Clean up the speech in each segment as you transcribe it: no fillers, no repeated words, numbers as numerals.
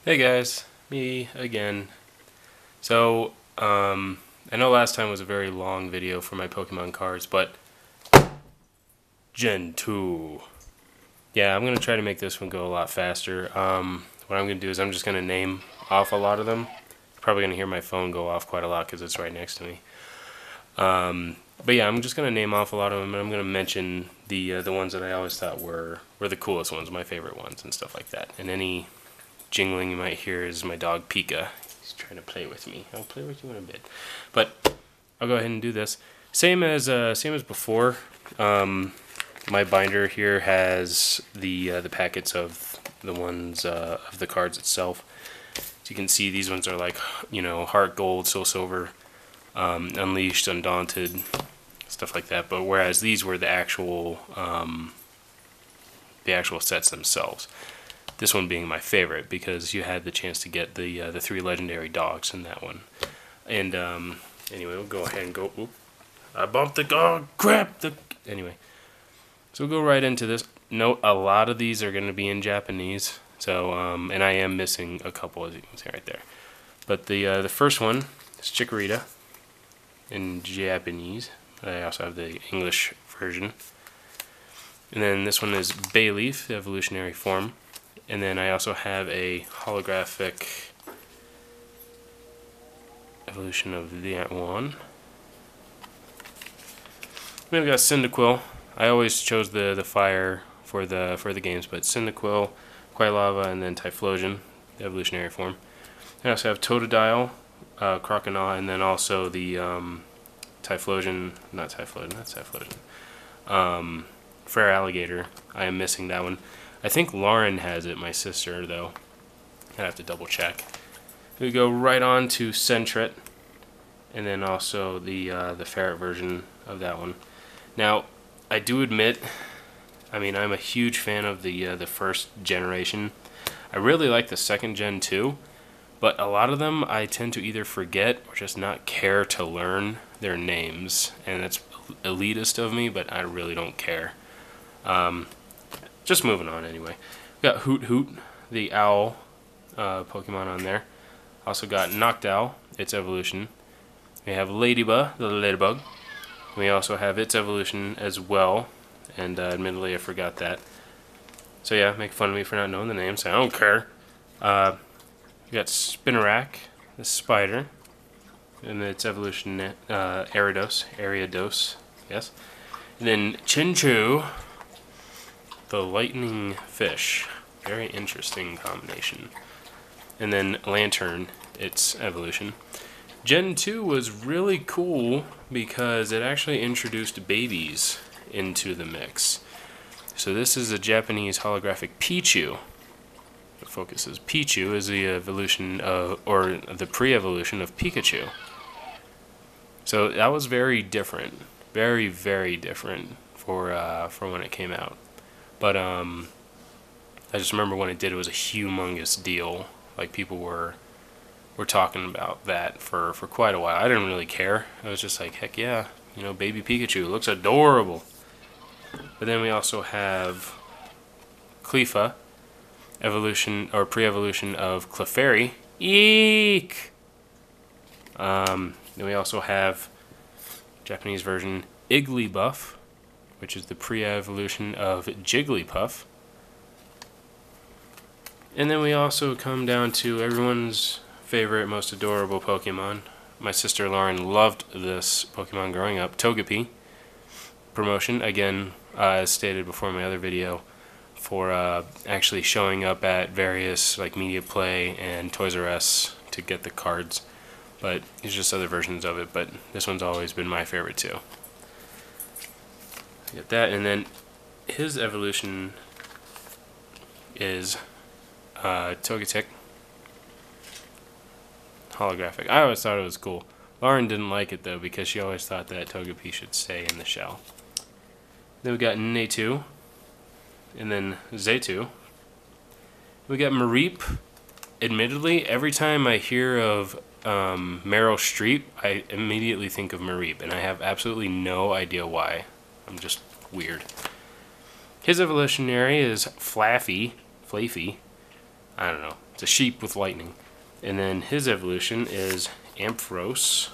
Hey guys, me again. So, I know last time was a very long video for my Pokemon cards, but Gen 2. Yeah, I'm going to try to make this one go a lot faster. What I'm going to do is I'm just going to name off a lot of them. You're probably going to hear my phone go off quite a lot because it's right next to me. But yeah, I'm just going to name off a lot of them, and I'm going to mention the ones that I always thought were the coolest ones, my favorite ones, and stuff like that. And any jingling you might hear is my dog Pika. He's trying to play with me. I'll play with you in a bit, but I'll go ahead and do this. Same as before. My binder here has the packets of the ones of the cards itself. As you can see, these ones are like, you know, Heart Gold, Soul Silver, Unleashed, Undaunted, stuff like that. But whereas these were the actual sets themselves. This one being my favorite because you had the chance to get the 3 legendary dogs in that one. And anyway, we'll go ahead and go. Oop, I bumped the dog. Crap. Anyway, so we'll go right into this. Note a lot of these are going to be in Japanese. So and I am missing a couple, as you can see right there. But the first one is Chikorita in Japanese. I also have the English version. And then this one is Bayleaf, the evolutionary form. And then I also have a holographic evolution of that one. We've got Cyndaquil. I always chose the fire for the games, but Cyndaquil, Quilava, and then Typhlosion, the evolutionary form. I also have Totodile, Croconaw, and then also the Typhlosion, not Typhlosion, that's Typhlosion. Fair Alligator. I am missing that one. I think Lauren has it, my sister, though. I'd have to double check. We go right on to Sentret, and then also the ferret version of that one. Now, I do admit, I mean, I'm a huge fan of the first generation. I really like the second gen too, but a lot of them I tend to either forget or just not care to learn their names, and that's elitist of me, but I really don't care. Just moving on anyway. We got Hoot Hoot, the owl Pokemon on there. Also got Noctowl, its evolution. We have Ladybug, the ladybug. We also have its evolution as well. And admittedly, I forgot that. So yeah, make fun of me for not knowing the names. I don't care. We got Spinarak, the spider. And its evolution, Ariados, yes. And then Chinchou, the lightning fish. Very interesting combination. And then Lantern, its evolution. Gen 2 was really cool because it actually introduced babies into the mix. So this is a Japanese holographic Pichu. The focus is Pichu is the evolution of, or the pre-evolution of Pikachu. So that was very different. Very, very different for when it came out. But I just remember when it did, it was a humongous deal. Like, people were talking about that for quite a while. I didn't really care. I was just like, heck yeah, you know, baby Pikachu looks adorable. But then we also have Cleffa, evolution or pre-evolution of Clefairy. Eek! Then we also have Japanese version Igglybuff, which is the pre-evolution of Jigglypuff. And then we also come down to everyone's favorite, most adorable Pokemon. My sister Lauren loved this Pokemon growing up, Togepi. Promotion, again, as stated before in my other video, for actually showing up at various like Media Play and Toys R Us to get the cards. But there's just other versions of it, but this one's always been my favorite too. Get that, and then his evolution is Togetic holographic. I always thought it was cool. Lauren didn't like it though because she always thought that Togepi should stay in the shell. Then we got Natu, and then Zaytu. We got Mareep. Admittedly, every time I hear of Meryl Streep, I immediately think of Mareep, and I have absolutely no idea why. I'm just weird. His evolutionary is Flaffy. I don't know. It's a sheep with lightning. And then his evolution is Ampharos.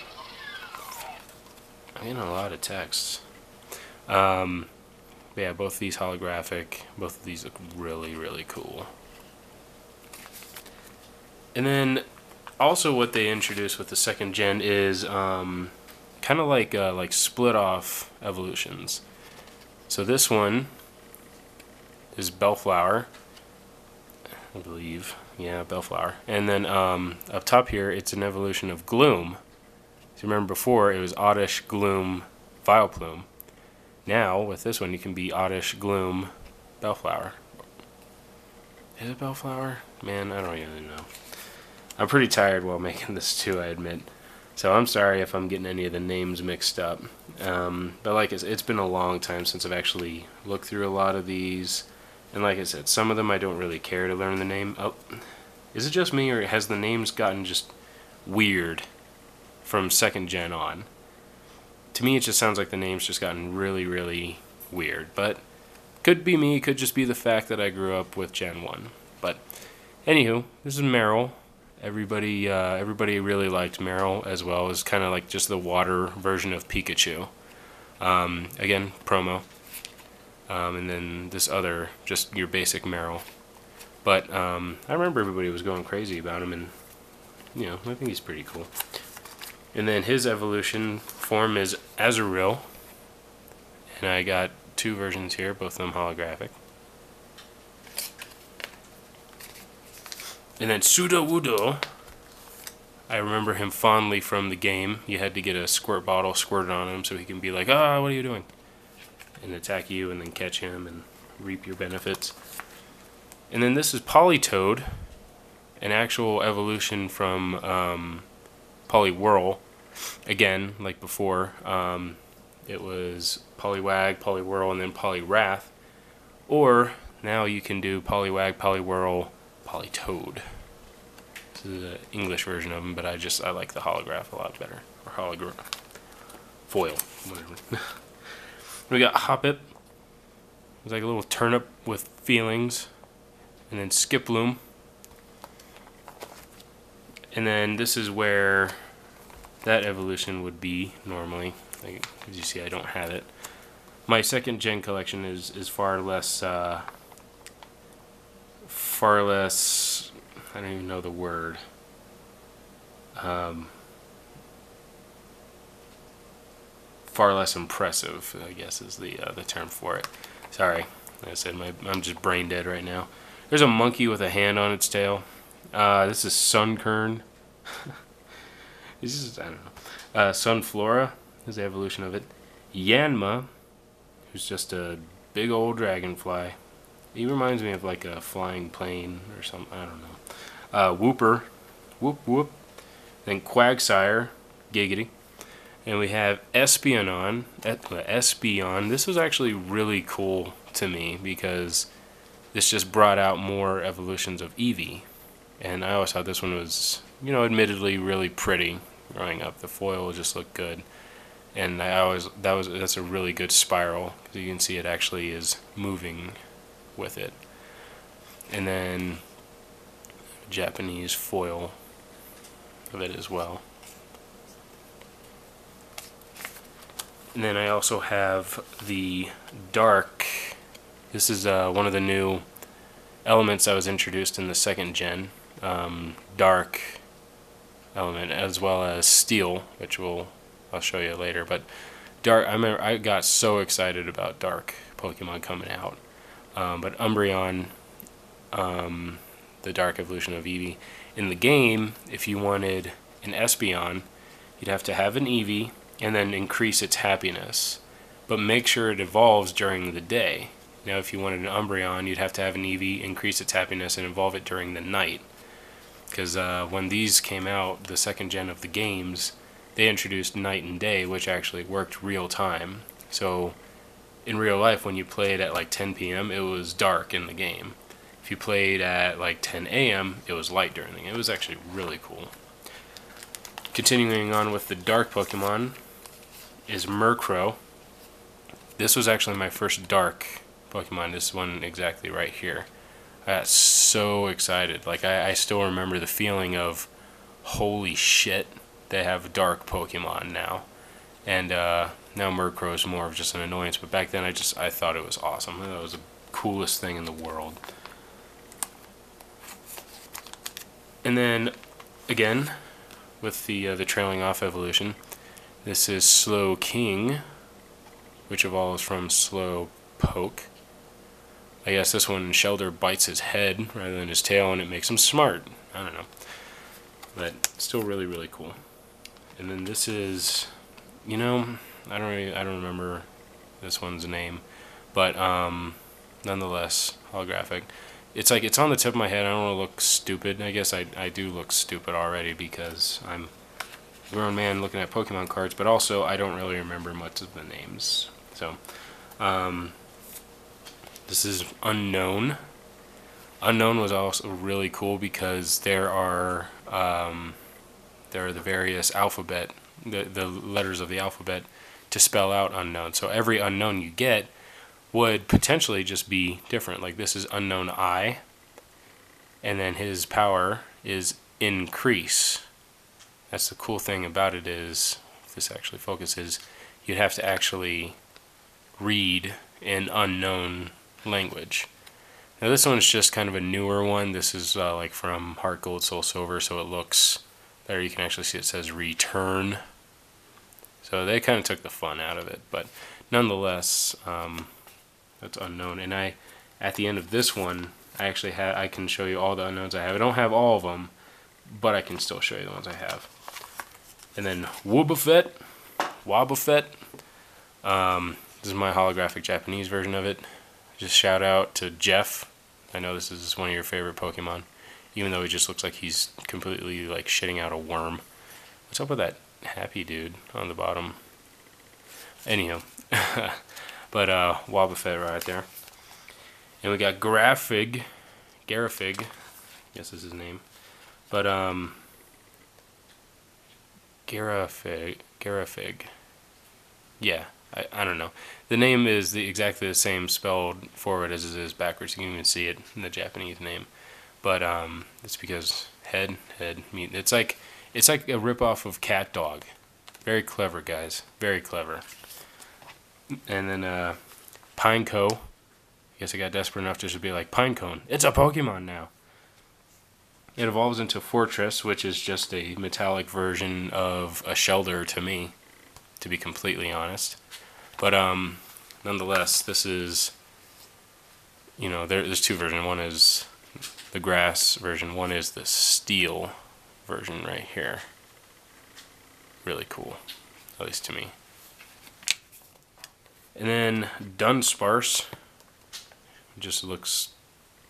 I'm getting a lot of texts. Yeah, both of these holographic. Both of these look really, really cool. And then also what they introduced with the second gen is kind of like split off evolutions. So this one is Bellflower, I believe. Yeah, Bellflower. And then up top here, it's an evolution of Gloom. So remember before, it was Oddish, Gloom, Vileplume. Now, with this one, you can be Oddish, Gloom, Bellflower. Is it Bellflower? Man, I don't even know. I'm pretty tired while making this too, I admit. So I'm sorry if I'm getting any of the names mixed up. But like I said, it's been a long time since I've actually looked through a lot of these. And like I said, some of them I don't really care to learn the name. Oh, is it just me, or has the names gotten just weird from second gen on? To me, it just sounds like the names just gotten really, really weird. But could be me, could just be the fact that I grew up with Gen 1. But anywho, this is Meryl. Everybody really liked Meryl, as well as kind of like just the water version of Pikachu. Again, promo. And then this other, just your basic Meryl. But I remember everybody was going crazy about him, and you know, I think he's pretty cool. And then his evolution form is Azurill, and I got two versions here, both of them holographic. And then Sudowoodo, I remember him fondly from the game. You had to get a squirt bottle squirted on him so he can be like, ah, what are you doing? And attack you and then catch him and reap your benefits. And then this is Politoed, an actual evolution from Poliwhirl. Again, like before, it was Poliwag, Poliwhirl, and then Poliwrath. Or now you can do Poliwag, Poliwhirl, Politoed. This is the English version of them, but I like the holograph a lot better. Or holograph. Foil, whatever. We got Hoppip. It's like a little turnip with feelings. And then Skiploom. And then this is where that evolution would be normally. Like, as you see, I don't have it. My second gen collection is far less, I don't even know the word. Far less impressive, I guess, is the term for it. Sorry, like I said, I'm just brain dead right now. There's a monkey with a hand on its tail. This is Sunkern. This is, I don't know. Sunflora is the evolution of it. Yanma, who's just a big old dragonfly. He reminds me of like a flying plane or something. I don't know. Whooper, whoop whoop. Then Quagsire, giggity. And we have Espeon. Espeon. This was actually really cool to me because this just brought out more evolutions of Eevee. And I always thought this one was, you know, admittedly really pretty growing up. The foil just looked good. And that's a really good spiral because you can see it actually is moving with it. And then Japanese foil of it as well. And then I also have the Dark. This is one of the new elements that was introduced in the second gen. Dark element, as well as Steel, which I'll show you later. But Dark, I remember I got so excited about Dark Pokemon coming out. But Umbreon, the Dark evolution of Eevee, in the game, if you wanted an Espeon, you'd have to have an Eevee and then increase its happiness. But make sure it evolves during the day. Now, if you wanted an Umbreon, you'd have to have an Eevee, increase its happiness, and evolve it during the night. Because when these came out, the second gen of the games, they introduced night and day, which actually worked real time. So in real life, when you played at like 10 p.m., it was dark in the game. If you played at like 10 a.m., it was light during the game. It was actually really cool. Continuing on with the dark Pokemon is Murkrow. This was actually my first dark Pokemon, this one exactly right here. I got so excited. Like, I still remember the feeling of, holy shit, they have dark Pokemon now. And now Murkrow is more of just an annoyance, but back then I thought it was awesome. It was the coolest thing in the world. And then, again, with the trailing off evolution, this is Slow King, which evolves from Slow Poke. I guess this one, Shelter bites his head rather than his tail, and it makes him smart. I don't know. But still really, really cool. And then this is, you know, I don't remember this one's name, but nonetheless, holographic. It's like, it's on the tip of my head. I don't want to look stupid. I guess I do look stupid already because I'm a grown man looking at Pokemon cards, but also I don't really remember much of the names. So, this is Unknown. Unknown was also really cool because there are the various alphabet, the letters of the alphabet to spell out unknown. So every unknown you get would potentially just be different. Like this is Unknown I, and then his power is Increase. That's the cool thing about it is, if this actually focuses, you'd have to actually read in unknown language. Now this one's just kind of a newer one. This is like from Heart Gold, Soul Silver, so it looks there. You can actually see it says Return. So they kind of took the fun out of it, but nonetheless, that's Unknown. And at the end of this one, I can show you all the unknowns I have. I don't have all of them, but I can still show you the ones I have. And then Wobbuffet. This is my holographic Japanese version of it. Just shout out to Jeff. I know this is one of your favorite Pokemon, even though he just looks like he's completely like shitting out a worm. What's up with that happy dude on the bottom? Anyhow, but Wobbuffet right there. And we got Garafig, I guess is his name. But Garafig. Yeah, I don't know. The name is exactly the same spelled forward as it is backwards. You can even see it in the Japanese name. But it's because head meat. It's like a ripoff of Cat Dog. Very clever, guys. Very clever. And then Pineco. I guess I got desperate enough to just be like, Pinecone, it's a Pokemon now. It evolves into Fortress, which is just a metallic version of a Shelter to me, to be completely honest. But nonetheless, this is, you know, there's two versions. One is the grass version. One is the steel version right here. Really cool, at least to me. And then Dunsparce just looks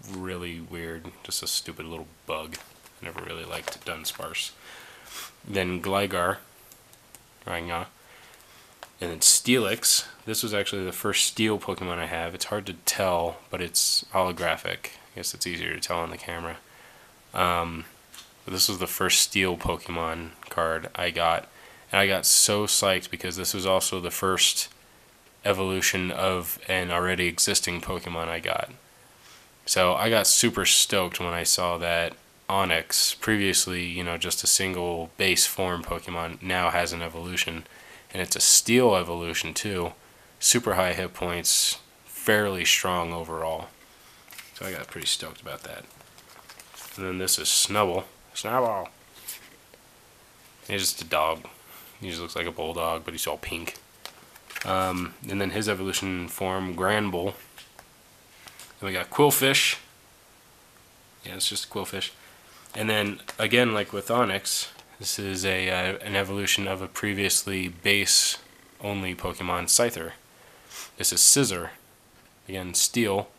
really weird. Just a stupid little bug. I never really liked Dunsparce. Then Gligar. And then Steelix. This was actually the first steel Pokemon I have. It's hard to tell, but it's holographic. I guess it's easier to tell on the camera. But this was the first steel Pokemon card I got. And I got so psyched because this was also the first evolution of an already existing Pokemon I got. So I got super stoked when I saw that Onix, previously, you know, just a single base form Pokemon, now has an evolution. And it's a steel evolution too. Super high hit points, fairly strong overall. So I got pretty stoked about that. And then this is Snubbull. He's just a dog. He just looks like a bulldog, but he's all pink. And then his evolution form, Granbull. Then we got Quillfish. Yeah, it's just a Quillfish. And then, again, like with Onix, this is an evolution of a previously base-only Pokemon, Scyther. This is Scizor. Again, steel.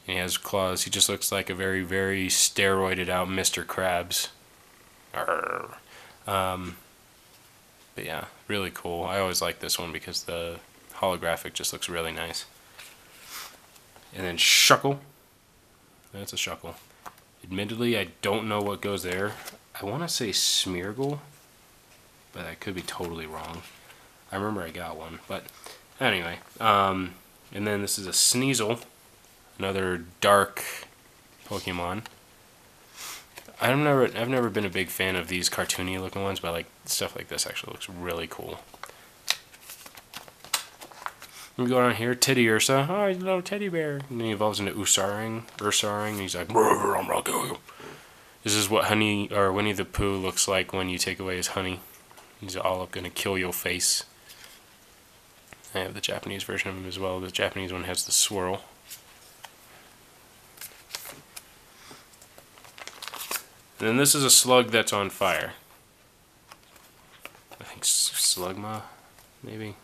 And he has claws. He just looks like a very, very steroided out Mr. Krabs. But yeah, really cool. I always like this one because the holographic just looks really nice. And then Shuckle. That's a Shuckle. Admittedly, I don't know what goes there. I want to say Smeargle, but I could be totally wrong. I remember I got one, but anyway. And then this is a Sneasel, another dark Pokemon. I've never been a big fan of these cartoony looking ones, but like stuff like this actually looks really cool. We go down here, Teddy Ursa. Oh, he's a little teddy bear. And then he evolves into Ursaring, and he's like, I'm gonna kill you. This is what Honey or Winnie the Pooh looks like when you take away his honey. He's all up gonna kill your face. I have the Japanese version of him as well. The Japanese one has the swirl. And then this is a slug that's on fire. I think Slugma, maybe?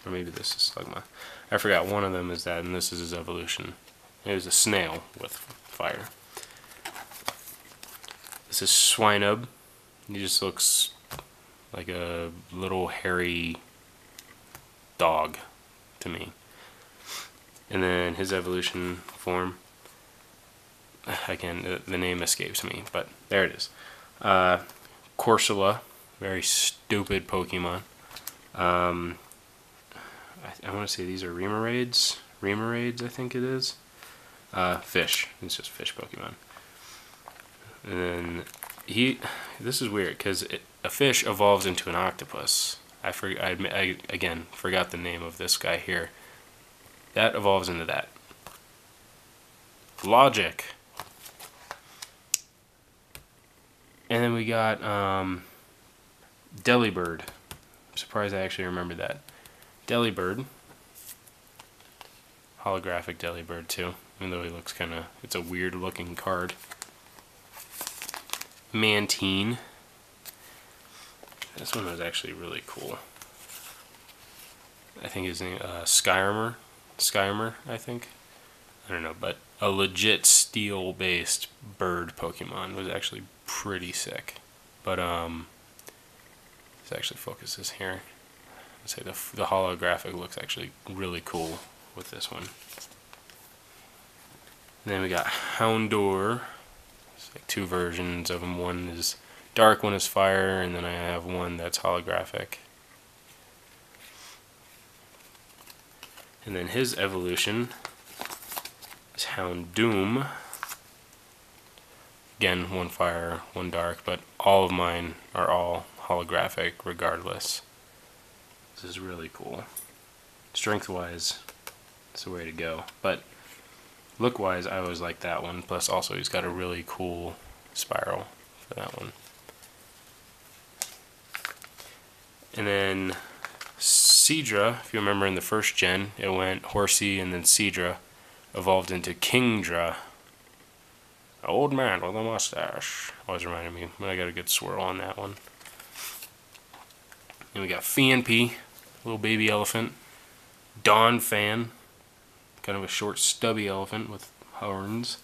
Or maybe this is Slugma. I forgot, one of them is that, and this is his evolution. It was a snail with fire. This is Swinub. He just looks like a little hairy dog to me. And then his evolution form, again, the name escapes me, but there it is. Corsola, very stupid Pokemon. I want to say these are Remoraid's. Remoraid's, I think it is. Fish. It's just fish Pokemon. And then this is weird because a fish evolves into an octopus. I again forgot the name of this guy here. That evolves into that. Logic. And then we got Delibird. I'm surprised I actually remembered that. Delibird. Holographic Delibird too, even though he looks it's a weird looking card. Mantine. This one was actually really cool. I think his name Skyrimer. Skyrimer, I think. I don't know, but a legit steel-based bird Pokemon was actually pretty sick. But this actually focuses here. I'd say the holographic looks actually really cool with this one. And then we got Houndour. It's like two versions of him. One is dark, one is fire, and then I have one that's holographic. And then his evolution is Houndoom. Again, one fire, one dark, but all of mine are all holographic regardless. This is really cool. Strength-wise, it's the way to go. But look-wise, I always like that one. Plus, also, he's got a really cool spiral for that one. And then Seadra, if you remember in the first gen, it went Horsey and then Seadra evolved into Kingdra. An old man with a mustache. Always reminded me, but I got a good swirl on that one. And we got Phanpy, little baby elephant. Donphan, kind of a short stubby elephant with horns.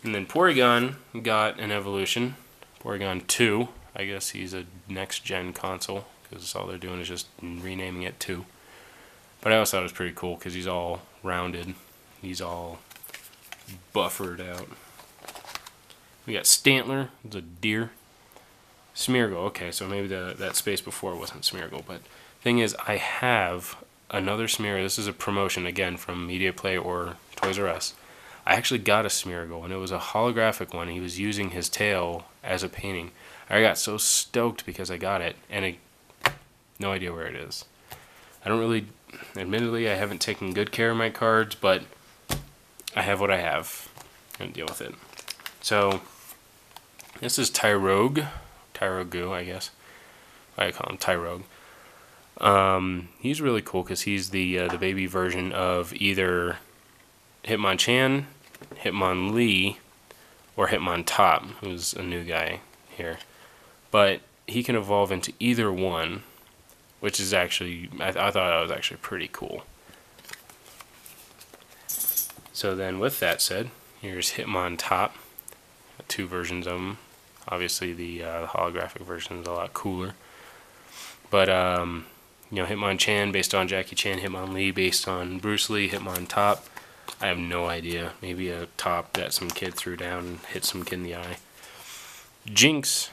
And then Porygon got an evolution. Porygon 2, I guess he's a next gen console, because all they're doing is just renaming it 2. But I also thought it was pretty cool because he's all rounded. He's all buffered out. We got Stantler, it's a deer. Smeargle, okay, so maybe that space before wasn't Smeargle, but thing is, I have another Smeargle. This is a promotion, again, from Media Play or Toys R Us. I actually got a Smeargle, and it was a holographic one. He was using his tail as a painting. I got so stoked because I got it, and no idea where it is. I don't really, admittedly, I haven't taken good care of my cards, but I have what I have. I'm gonna deal with it. So, this is Tyrogue, I guess. I call him Tyrogue. He's really cool because he's the baby version of either Hitmonchan, Hitmonlee, or Hitmontop, who's a new guy here. But he can evolve into either one, which is actually, I thought that was actually pretty cool. So then with that said, here's Hitmontop, two versions of him. Obviously the holographic version is a lot cooler. But, you know, Hitmonchan based on Jackie Chan, Hitmonlee based on Bruce Lee, Hitmontop. I have no idea. Maybe a top that some kid threw down and hit some kid in the eye. Jinx,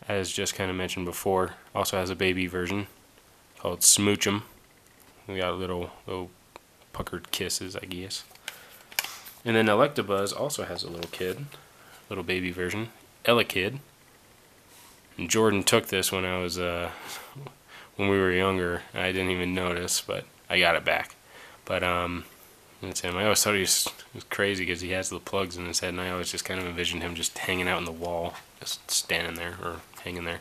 as just kind of mentioned before, also has a baby version called Smoochum. We got little puckered kisses, I guess. And then Electabuzz also has a little kid, little baby version, Elekid. And Jordan took this when I was when we were younger. I didn't even notice, but I got it back. But that's him. I always thought he was crazy because he has the plugs in his head, and I always just kind of envisioned him just hanging out in the wall, just standing there or hanging there.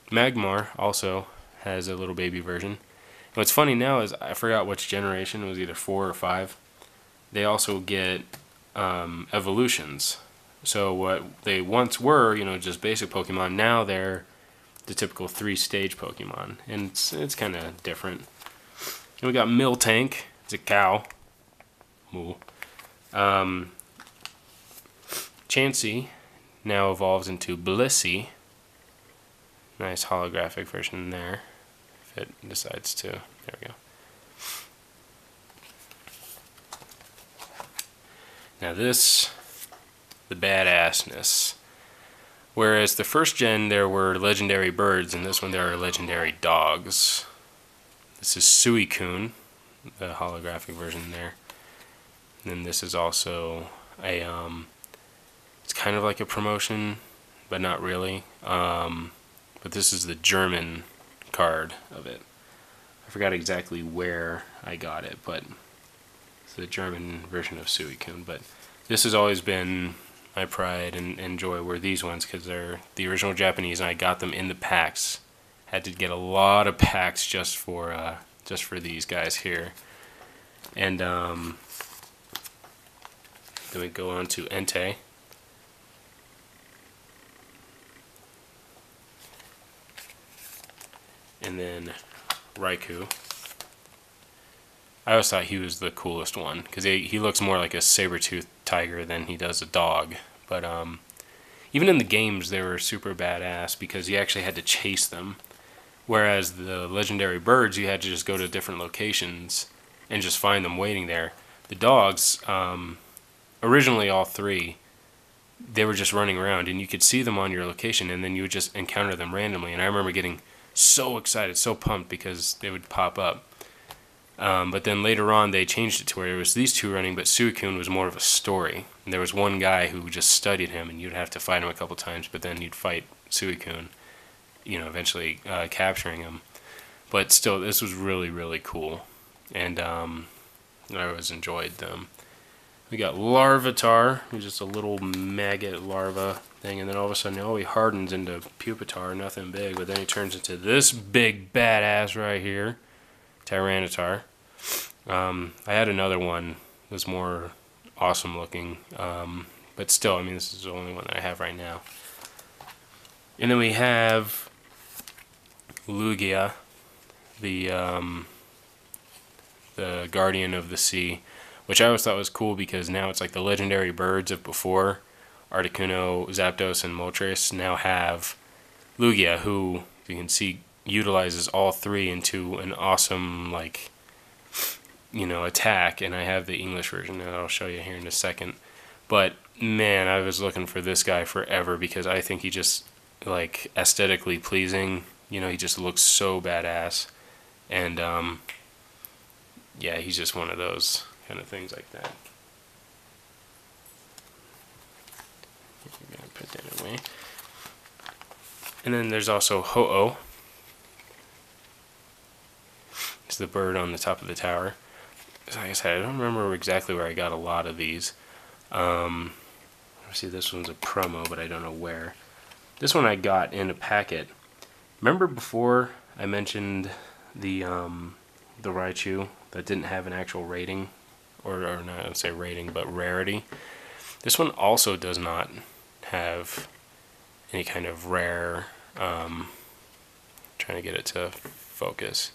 Magmar also has a little baby version. And what's funny now is I forgot which generation. It was either 4 or 5. They also get evolutions. So what they once were, just basic Pokemon, now they're the typical 3-stage Pokemon, and it's kind of different. And we got Miltank. It's a cow. Moo. Chansey now evolves into Blissey. Nice holographic version there, if it decides to. There we go. Now this, the badassness. Whereas the first gen there were legendary birds, and this one there are legendary dogs. This is Suicune, the holographic version there. And then this is also a, it's kind of like a promotion, but not really. But this is the German card of it. I forgot exactly where I got it, but it's the German version of Suicune. But this has always been my pride and joy were these ones, because they're the original Japanese, and I got them in the packs. Had to get a lot of packs just for these guys here. And then we go on to Entei. And then Raikou. I always thought he was the coolest one, because he looks more like a saber-toothed tiger than he does a dog. But even in the games, they were super badass because you actually had to chase them. Whereas the legendary birds, you had to just go to different locations and just find them waiting there. The dogs, originally all 3, they were just running around, and you could see them on your location, and then you would just encounter them randomly. And I remember getting so excited, so pumped, because they would pop up. But then later on they changed it to where it was these 2 running, but Suicune was more of a story. And there was one guy who just studied him, and you'd have to fight him a couple times, but then you'd fight Suicune, eventually capturing him. But still, this was really, really cool, and I always enjoyed them. We got Larvitar, who's just a little maggot larva thing, and then all of a sudden, he hardens into Pupitar, nothing big, but then he turns into this big badass right here, Tyranitar. I had another one that was more awesome looking, but still, this is the only one that I have right now. And then we have Lugia, the Guardian of the Sea, which I always thought was cool because now it's like the legendary birds of before, Articuno, Zapdos, and Moltres, now have Lugia, who you can see utilizes all 3 into an awesome, attack. And I have the English version that I'll show you here in a second. But man, I was looking for this guy forever because I think he just, aesthetically pleasing. He just looks so badass. And yeah, he's just one of those kind of things like that. I'm gonna put that away. And then there's also Ho-Oh. It's the bird on the top of the tower. Like I said, I don't remember exactly where I got a lot of these. See, this one's a promo, but I don't know where. This one I got in a packet. Remember before I mentioned the Raichu that didn't have an actual rating, or not, I would say rating, but rarity. This one also does not have any kind of rare. Trying to get it to focus.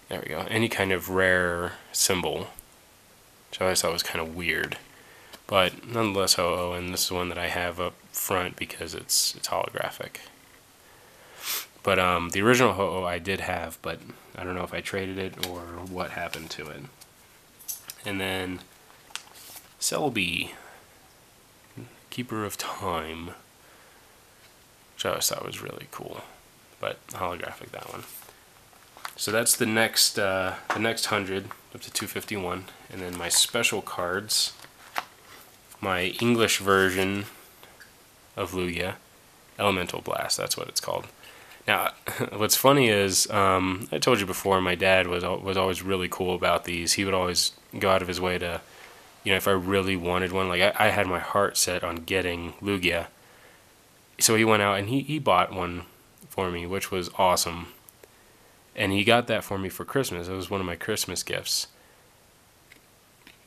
There we go. Any kind of rare symbol, which I always thought was kind of weird. But nonetheless, Ho-Oh, and this is one that I have up front because it's holographic. But the original Ho-Oh I did have, but I don't know if I traded it or what happened to it. And then Celebi, Keeper of Time, which I always thought was really cool, but holographic, that one. So that's the next 100. up to 251. And then my special cards, my English version of Lugia, Elemental Blast, that's what it's called. Now, what's funny is, I told you before, my dad was always really cool about these. He would always go out of his way to, you know, if I really wanted one, like I had my heart set on getting Lugia. So he went out and he bought one for me, which was awesome. And he got that for me for Christmas. It was one of my Christmas gifts.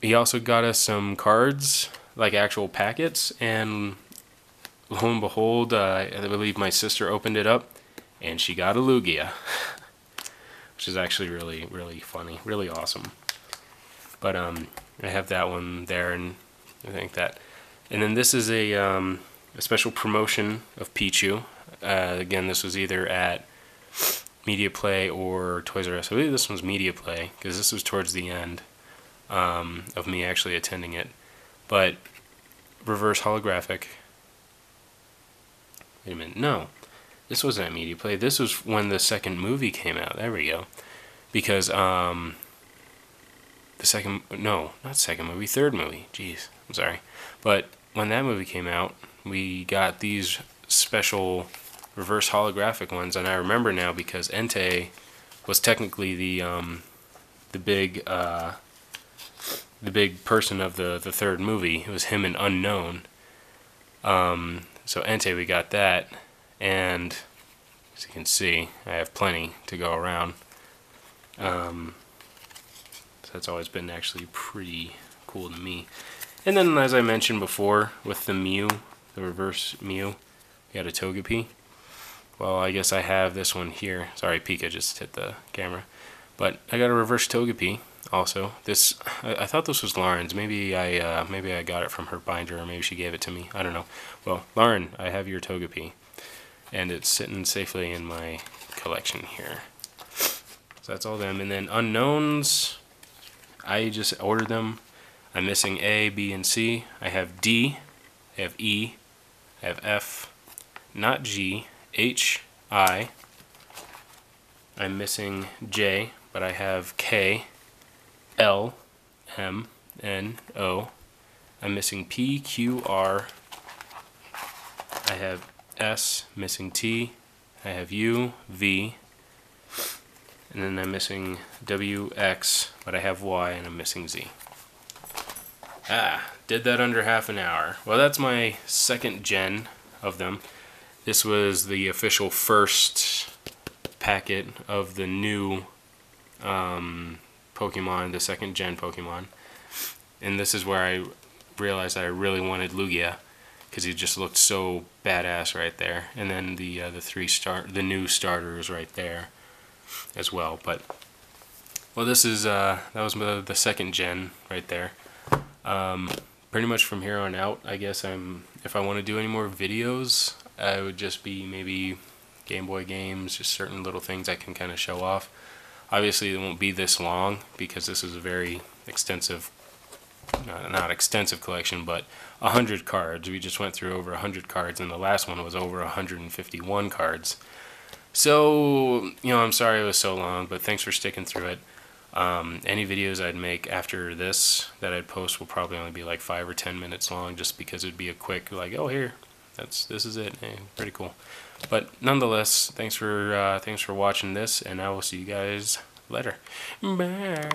He also got us some cards, like actual packets, and lo and behold, I believe my sister opened it up, and she got a Lugia, which is actually really, really funny, really awesome. But I have that one there, and I think that. And then this is a special promotion of Pichu. Again, this was either at Media Play or Toys R Us. I believe this one's Media Play, because this was towards the end of me actually attending it. But reverse holographic. Wait a minute, no. This wasn't at Media Play. This was when the second movie came out. There we go. Because the second, no, not second movie, third movie. Jeez, I'm sorry. But when that movie came out, we got these special reverse holographic ones, and I remember now because Entei was technically the big person of the third movie. It was him and Unknown. So Entei, we got that, and as you can see, I have plenty to go around. So that's always been actually pretty cool to me. And then, as I mentioned before, with the Mew, the reverse Mew, we got a Togepi. Well, I guess I have this one here. Sorry, Pika just hit the camera. But I got a reverse Togepi also. This, I thought this was Lauren's. Maybe I got it from her binder, or maybe she gave it to me. I don't know. Well, Lauren, I have your Togepi, and it's sitting safely in my collection here. So that's all them. And then Unknowns, I just ordered them. I'm missing A, B, and C. I have D, I have E, I have F, not G, H, I. I'm missing J, but I have K, L, M, N, O. I'm missing P, Q, R. I have S, missing T. I have U, V. And then I'm missing W, X, but I have Y, and I'm missing Z. Did that under half an hour. Well, that's my second gen of them. This was the official first packet of the new Pokemon, the second gen Pokemon. And this is where I realized I really wanted Lugia, because he just looked so badass right there. And then the new starters right there as well. But well, this is that was the second gen right there. Pretty much from here on out, I guess if I want to do any more videos, I would just be maybe Game Boy games, just certain little things I can kind of show off. Obviously, it won't be this long because this is a very extensive, not extensive collection, but 100 cards. We just went through over 100 cards, and the last one was over 151 cards. So, you know, I'm sorry it was so long, but thanks for sticking through it. Any videos I'd make after this that I'd post will probably only be like 5 or 10 minutes long, just because it'd be a quick, like, oh, here, this is it. Hey, pretty cool. But nonetheless, thanks for watching this, and I will see you guys later. Bye.